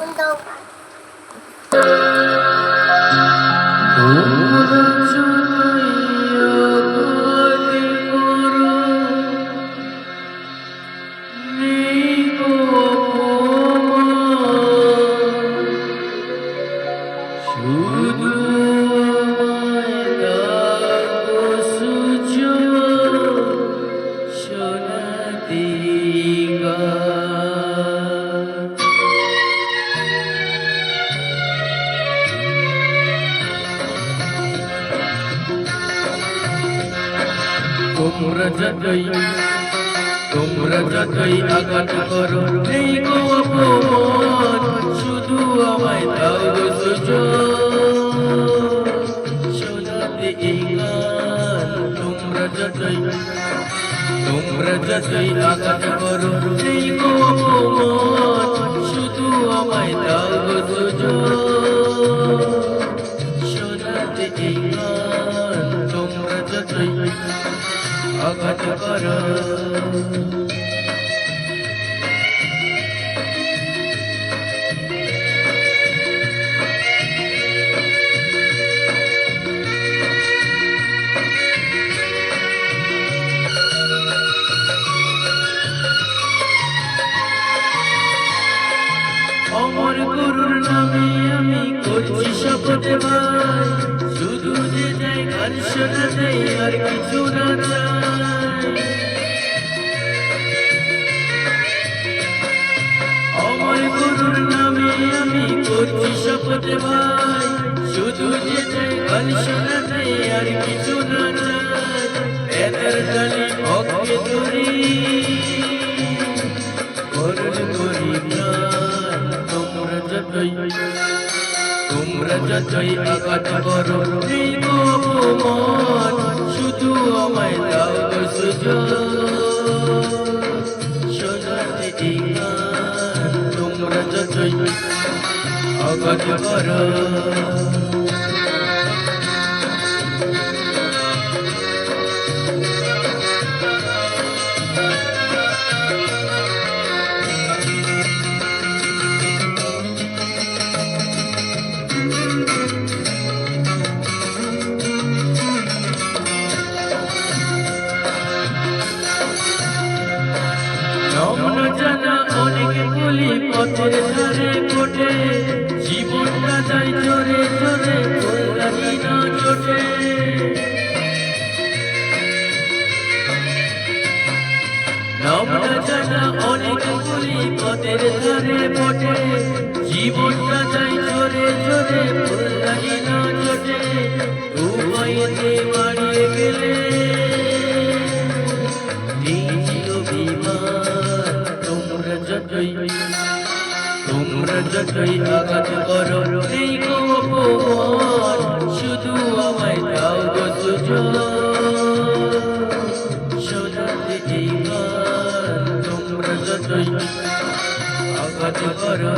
운동화. তোমরা যতই আঘাত করো এই গো অপমান, শুধু আমায় দাও গো সুযোগ শোনাতে এই গান। তোমরা যতই আঘাত করো এই গো অপমান, শুধু আমায় দাও গো সুযোগ শোনাতে এই গান। তোমরা যতই আঘাত করো অমর গুরুর নামে আমি করছি শপথ ভাই, শুধু যে যাই গান শোনাতে আর কিছু না চাই। অমর গুরুর নামে আমি করছি শপথ ভাই, শুধু যে যাই গান শোনাতে আর কিছু না চাই। এদের গালি ভক্তি করি করুণ করি প্রাণ। তোমরা যতই আঘাত করো এই গো অপমান, শুধু আমায় দাও গো সুযোগ শোনাতে এই গান। তোমরা যতই আঘাত করো জানা অনেক বলি পথের ধারে কোটে, জীবনটা যাই চরে চরে কল্যাণী না জোটে। জানা অনেক বলি পথের ধারে কোটে, জীবনটা যাই চরে চরে কল্যাণী না জোটে। উপায়তে বাড়িয়ে গেলে তোমরা যতই আঘাত করো এই গো অপমান, শুধু আমায় দাও গো সুযোগ শোনাতে এই গান। তোমরা যতই আঘাত করো